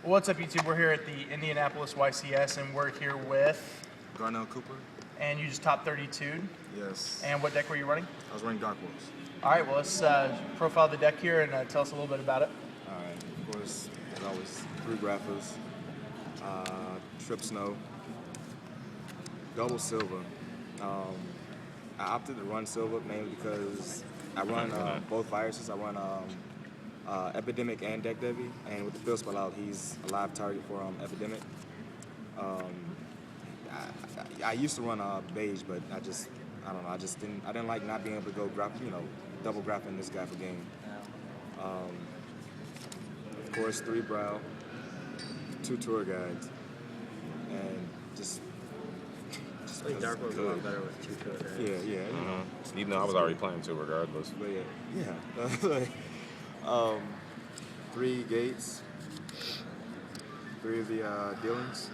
What's up, YouTube? We're here at the Indianapolis YCS, and we're here with Garnell Cooper. And you just top 32'd. Yes. And what deck were you running? I was running Dark Wolves. All right, well, let's profile the deck here and tell us a little bit about it. All right. Of course, as always, 3 Graphas, Trip Snow, double Silver. I opted to run Silver mainly because I run both viruses. I run Epidemic and Deck Devi, and with the field spell out, he's a live target for Epidemic. I used to run Beige, but I don't know. I didn't like not being able to go double graphing this guy for game. Of course, 3 Brow, 2 Tour Guides, and just Dark was a lot better with 2 Tour Guides. Yeah. Even though I was already playing too, regardless. But yeah. 3 Gates, 3 of the Dillons.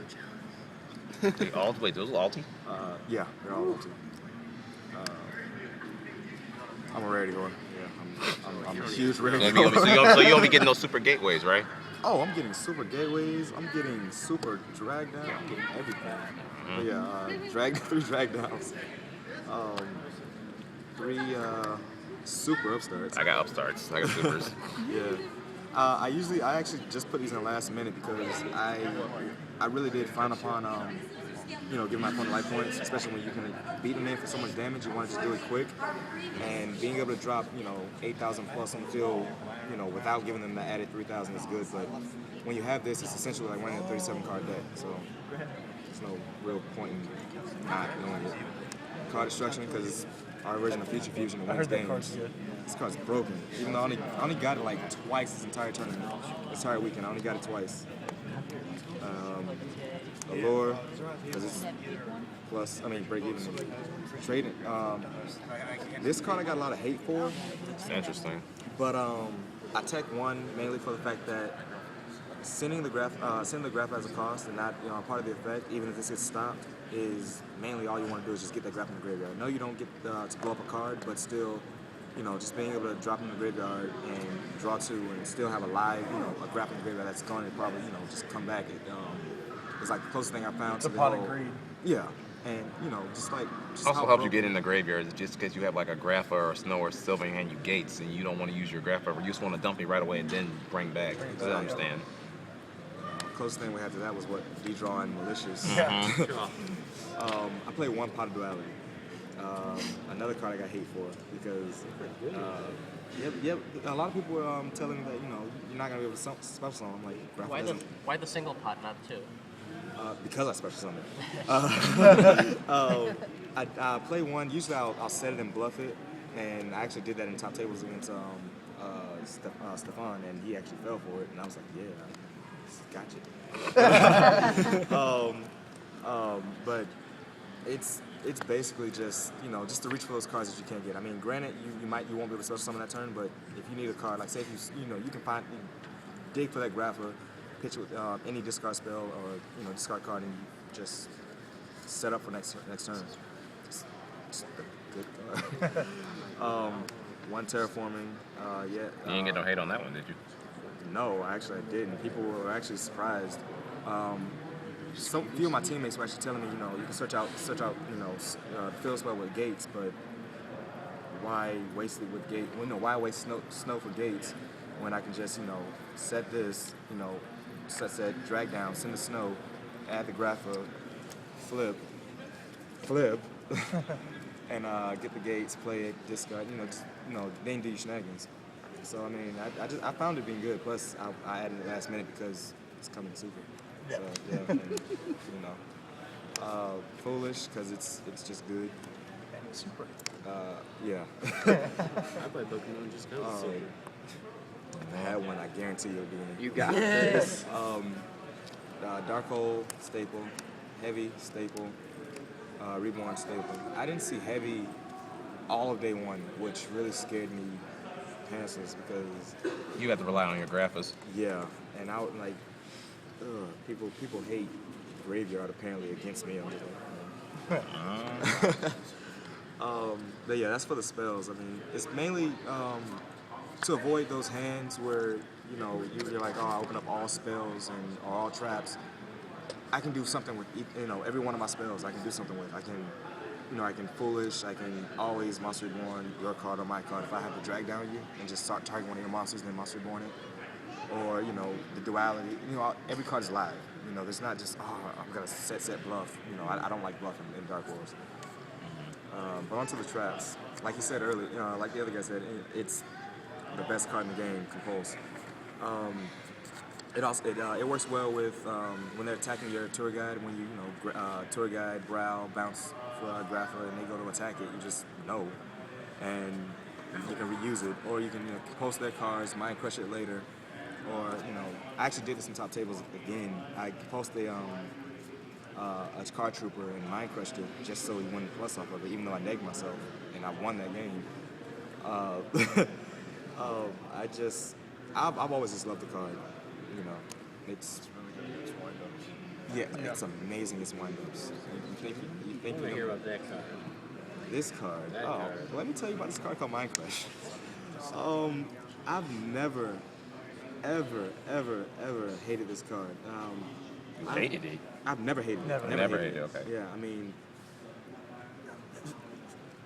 Wait, those are alti? Yeah, they're all ulti. I'm a rarity whore. Yeah, I'm a huge rarity whore. So you don't be getting those super gateways, right? Oh, I'm getting super gateways. I'm getting super drag down. I'm getting everything. But yeah, 3 drag downs. 3 super upstarts. I got upstarts. I got supers. Yeah. I actually just put these in the last minute because I really did frown upon giving my opponent life points, especially when you can beat them in for so much damage. You want to just do it quick, and being able to drop 8,000 plus on the field, without giving them the added 3,000 is good. But when you have this, it's essentially like running a 37 card deck. So there's no real point in not doing it. Card destruction because it's our version of Future Fusion. I heard that card's good. This card's broken. Even though I only got it like twice this entire tournament, this entire weekend. I only got it twice. Allure, because it's break even. Trading. This card I got a lot of hate for. It's interesting. But I tech 1 mainly for the fact that sending the graph as a cost and not part of the effect, even if this gets stopped, is mainly all you want to do is just get that graph in the graveyard. No, you don't get to blow up a card, but still, just being able to drop in the graveyard and draw 2 and still have a live, a graph in the graveyard that's going to probably, just come back. It's like the closest thing I found It's to a the pot whole, of greed. Yeah, and just Also helps you get in the graveyard just because you have like a Grapha or a Snow or Silver in hand, you gates, and you don't want to use your Grapha, or you just want to dump it right away and then bring back. I understand. Closest thing we had to that was what D-Draw and Malicious. Yeah. I played 1 Pot of Duality. Another card I got hate for because a lot of people were telling me that you're not gonna be able to special summon. I'm like, Why the single pot, not 2? because I special summon. I play 1. Usually I'll set it and bluff it, and I actually did that in top tables against Stefan, and he actually fell for it, and I was like, yeah, gotcha. But it's basically just just to reach for those cards that you can't get. I mean, granted, you won't be able to special summon that turn, but if you need a card, like say if you can find dig for that Grapha, pitch it with any discard spell or discard card, and you just set up for next turn. Just a good card. 1 Terraforming, You didn't get no hate on that one, did you? No, actually I didn't. People were actually surprised. Some few of my teammates were actually telling me, you can search out, field spell with gates, but why waste it with gate? Why waste snow for gates when I can just, set this, set drag down, send the snow, add the Grapha, flip, and get the gates, play it, discard, then do your shenanigans. So I mean, I found it being good. Plus, I added it last minute because it's coming super. Yeah. So yeah, and, foolish because it's just good. And it's super. Yeah. I play Pokemon just because. I had one. I guarantee you'll be in it. You got this. Dark Hole staple, Heavy staple, Reborn staple. I didn't see Heavy all of day 1, which really scared me pantsless because You have to rely on your Graphas. yeah, and I would like people hate graveyard apparently against me. But yeah, that's for the spells. I mean, it's mainly to avoid those hands where you're like, oh, I open up all spells or all traps. I can do something with, every one of my spells. I can do something with. I can foolish. I can always monster reborn your card or my card if I have to drag down you and just start targeting one of your monsters and then monster reborn it. Or the duality. Every card is live. There's not just I'm gonna set bluff. I don't like bluffing in Dark Wars. But onto the traps. Like you said earlier, like the other guy said, it's the best card in the game, Compulse. It works well with when they're attacking your tour guide. When tour guide, brow, bounce for Grapha, and they go to attack it, you just know, and you can reuse it, or you can compulse their cards, mind crush it later, or I actually did this in top tables again. I compulsed a card trooper and mind crushed it just so he won the plus off of it, even though I negged myself and I won that game. I've always just loved the card. It's it's amazing. It's windups. You think I want to hear about that card. This card. That card. Let me tell you about this card called Mind Crush. I've never, ever hated this card. Hated it. I've never hated it. Never hated it. Okay. Yeah, I mean,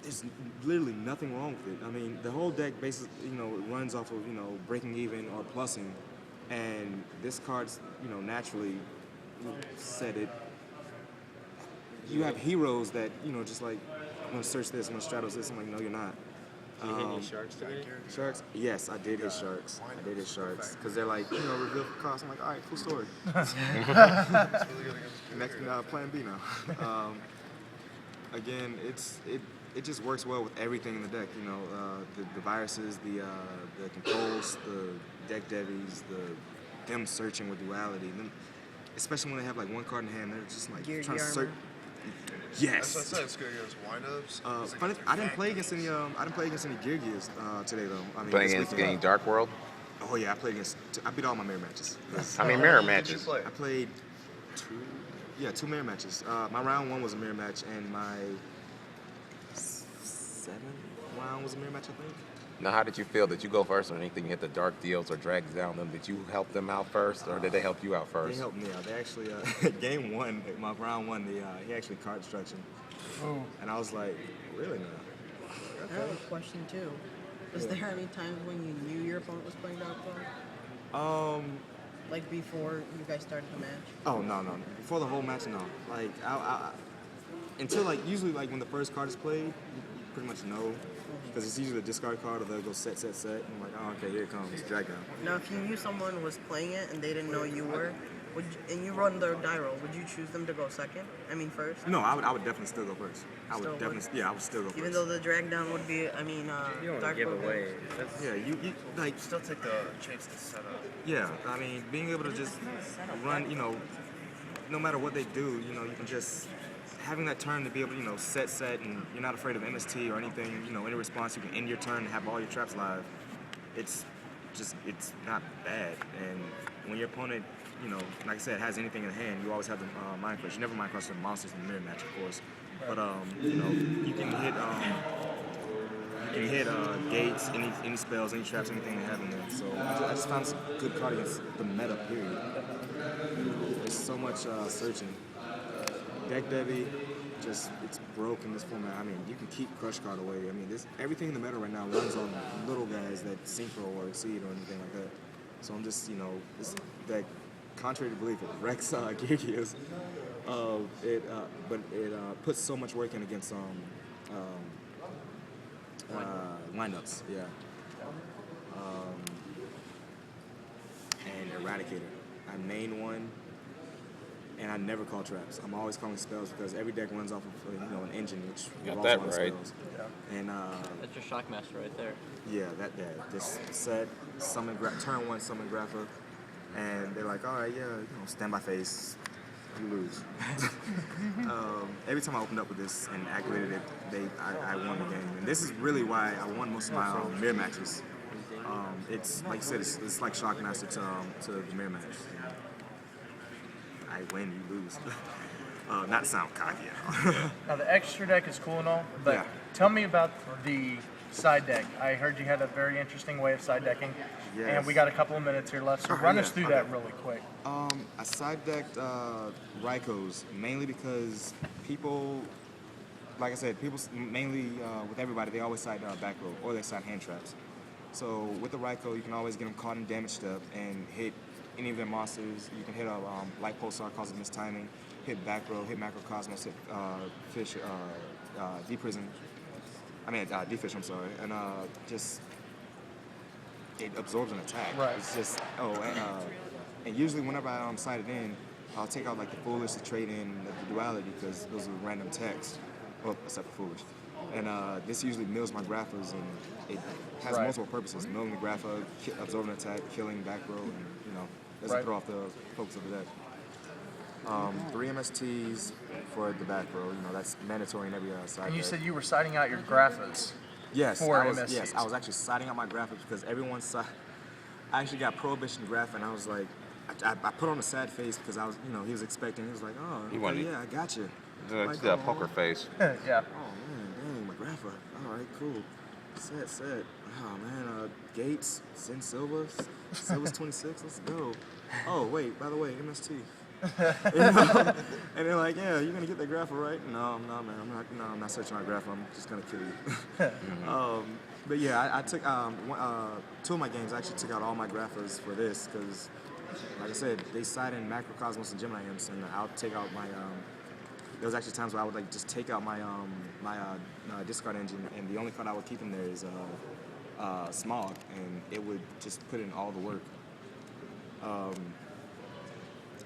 there's literally nothing wrong with it. I mean, the whole deck basically, runs off of, breaking even or plussing. And this card's, naturally set it. You have heroes that, just like, I'm going to search this, I'm going to straddle this. I'm like, no, you're not. Did you hit any sharks today? Sharks? Yes, I did hit sharks. Because they're like, reveal for cost. I'm like, all right, cool story. Next, plan B now. Again, it just works well with everything in the deck. The viruses, the controls, the deck devies, them searching with duality. Especially when they have like one card in hand, they're just like trying to search. Yes. That's what I said. It's good against windups. Funny, I didn't play against any Gear Gears today though. I mean, Playing this against weekend. any Dark World? Oh yeah, I beat all my mirror matches. I mean, mirror matches. I played two mirror matches. My round 1 was a mirror match, and my 7th round was a mirror match, I think. Now, how did you feel? Did you go first or anything? You hit the dark deals or drags down them? Did you help them out first, or did they help you out first? They helped me out. They actually, game 1, my round 1, he actually card destruction. Oh. And I was like, really now? I have a question too. Was there any times when you knew your opponent was playing Dark World? Like before you guys started the match? Oh, no. Before the whole match, no. Like, until, like, usually, like, when the first card is played, you pretty much know. Because it's usually a discard card, or they'll go set. And I'm like, oh, okay, here it comes, drag down. Now, if you knew someone was playing it and they didn't know you were, and you run their die roll, would you choose them to go first? No, I would definitely still go first. I would still go first. Even though the drag down would be, You don't want to Dark give World. away. That's, Yeah, you like, Still take the chance to set up. yeah, I mean, being able to just run, no matter what they do, you can just, having that turn to be able to, set, and you're not afraid of MST or anything, any response, you can end your turn and have all your traps live. It's not bad. And when your opponent, like I said, has anything in hand, you always have the mind crush. You never mind crush the monsters in the mirror match, of course. But, you can hit gates, any spells, any traps, anything they have in there. So I just found some good card against the meta, period. There's so much searching. Deck Devi, it's broke in this format. I mean, you can keep Crush Card away. I mean, everything in the meta right now runs on little guys that synchro or exceed or anything like that. So I'm just, this deck, contrary to belief, it wrecks Gear Gears. But it puts so much work in against windups, yeah. And Eradicator. I main one. And I never call traps. I'm always calling spells because every deck runs off of an engine, which Got revolves that around right. spells. And That's your Shockmaster right there. yeah, that just set turn 1 summon Grapha, and they're like, all right, yeah, stand by face, you lose. Every time I opened up with this and activated it, I won the game, and this is really why I won most of my mirror matches. It's like you said, it's like Shockmaster to the mirror match. I win, you lose. Not to sound cocky. Now the extra deck is cool and all, but Yeah. tell me about the side deck. I heard you had a very interesting way of side decking, and Yes. we got a couple of minutes here left, so Alright, run yeah, us through okay. that really quick. I side decked Rykos mainly because people, like I said, people mainly with everybody, they always side back row or they side hand traps. So with the Ryko, you can always get them caught in damage step and hit any of their monsters. You can hit a light pulsar, causing mistiming, hit back row, hit macrocosmos, hit fish, D-prison. D-fish, I'm sorry. And just, it absorbs an attack. Right. It's just, and usually whenever I side it in, I'll take out like the foolish to trade in the duality because those are random text. Well, except for foolish. And this usually mills my graphas, and it has Right. multiple purposes. Milling the grapha, absorbing attack, killing back row, and doesn't Right. throw off the focus of the deck. 3 MSTs for the back row. That's mandatory in every side And you deck. said you were siding out your Graphas. Yes, for I was, MSTs. yes, I was actually siding out my graphics because everyone's side. I actually got Prohibition graph, and I was like, I put on a sad face because I was, he was expecting. He was like, oh, He okay, wanted- yeah, I got you. Just that poker face. Yeah. Oh man, dang, my grapha. All right, cool. Set. Oh man, Gates, Sin Silva, Silva's 26. Let's go. Oh wait, by the way, MST. And they're like, yeah, you're gonna get that grapha right? No, man, I'm not searching my grapha. I'm just gonna kill you. But yeah, I took 2 of my games. I actually took out all my graphas for this because, like I said, they side in Macrocosmos and Gemini Imps, and I'll take out my. There was actually times where I would like just take out my discard engine, and the only card I would keep in there is Smog, and it would just put in all the work.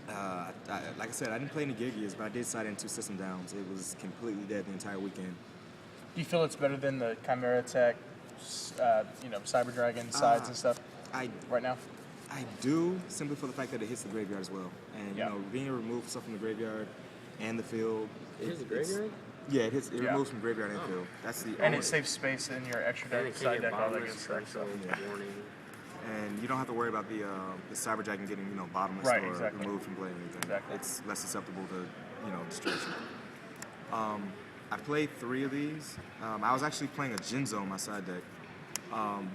Like I said, I didn't play any Gigias, but I did side in 2 system downs. It was completely dead the entire weekend. Do you feel it's better than the Chimera Attack, Cyber Dragon sides and stuff right now? I do, simply for the fact that it hits the graveyard as well. And, Yeah. being able to remove stuff from the graveyard and the field. Here's the graveyard? Yeah, it Yeah. removes from graveyard and field. That's the And only. it saves space in your extra And deck, it side can't get deck, all that good bottomless, stuff. So. special, warning. And you don't have to worry about the Cyber Dragon getting, bottomless Right, or exactly. removed from play or anything. Exactly. It's less susceptible to, distraction. I played 3 of these. I was actually playing a Jinzo in my side deck.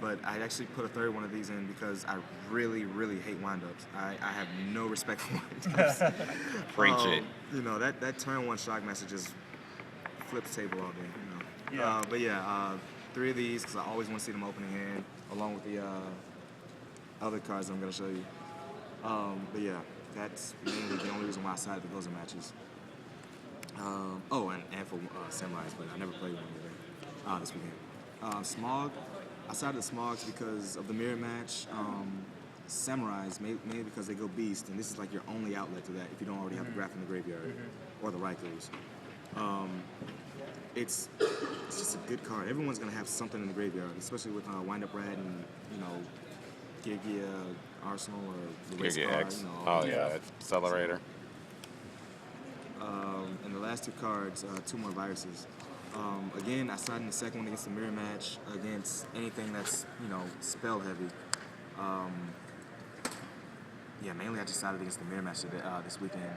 But I actually put a 3rd one of these in because I really, really hate windups. I have no respect for windups. Preach it. That turn 1 Shockmaster just flips the table all day. Yeah. But yeah, 3 of these because I always want to see them opening hand along with the other cards I'm going to show you. But yeah, that's mainly the only reason why I sided the closing matches. And for semis, but I never played one this weekend. Smog, I sided the Smogs because of the mirror match. Samurais, mainly because they go beast, and this is like your only outlet to that if you don't already have the graph in the graveyard or the Rykos. It's just a good card. Everyone's gonna have something in the graveyard, especially with Wind Up Red and Gigia Arsenal or the race Giga card. X. Oh yeah, Accelerator. And the last 2 cards, 2 more viruses. Again, I sided in the second one against the mirror match against anything that's spell heavy. Mainly I just sided against the mirror match this weekend.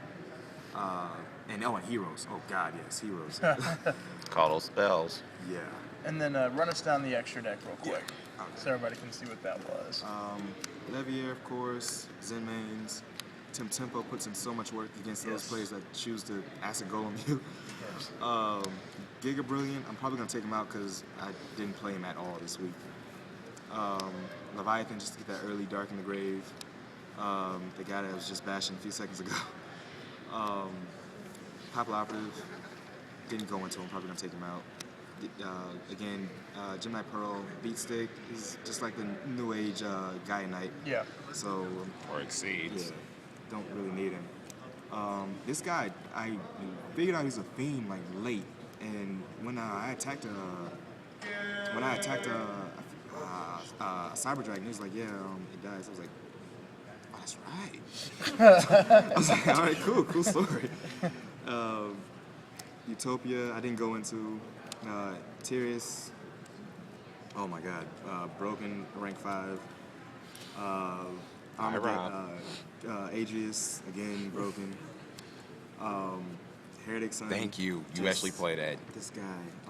And heroes. Oh God, yes, heroes. Call those spells. Yeah. And then run us down the extra deck real quick, Okay. so everybody can see what that was. Levier, of course, Zen Mains. Tim Tempo puts in so much work against those Yes. players that choose to acid golem you. Giga Brilliant, I'm probably going to take him out because I didn't play him at all this week. Leviathan, just to get that early Dark in the Grave. The guy that was just bashing a few seconds ago. Popular Operative, didn't go into him, probably going to take him out. Again, Gemini Pearl, Beat Stick, he's just like the new age Gaia Knight. Yeah. So, Or Exceeds. yeah, don't really need him. This guy, I figured out he's a fiend like late, and when I attacked a Cyber Dragon, he was like, yeah, it dies. I was like, oh, that's right. I was like, all right, cool story. Utopia, I didn't go into. Tyrius, oh my God, Broken, rank 5. Adrius, again, Broken. Heretic Son. Thank you. You Just- actually play that. This guy.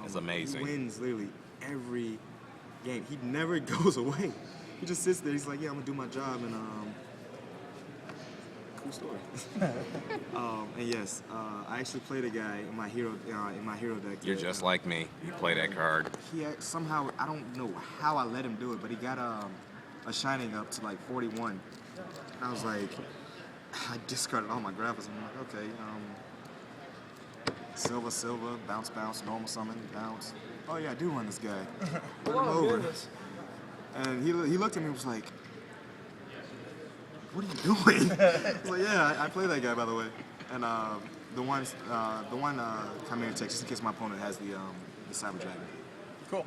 That's my God, amazing. He wins literally every game. He never goes away. He just sits there. He's like, yeah, I'm gonna do my job, and cool story. And yes, I actually played a guy in my hero deck. You're just like me. You play that card. He somehow, I don't know how I let him do it, but he got a shining up to like 41. And I was like, I discarded all my graphics. I'm like, okay, silver, bounce, normal summon, bounce. Oh yeah, I do run this guy. Put him over. And he looked at me and was like, what are you doing? I was like, yeah, I play that guy, by the way. And the one Chimera Tech, just in case my opponent has the Cyber Dragon. Cool.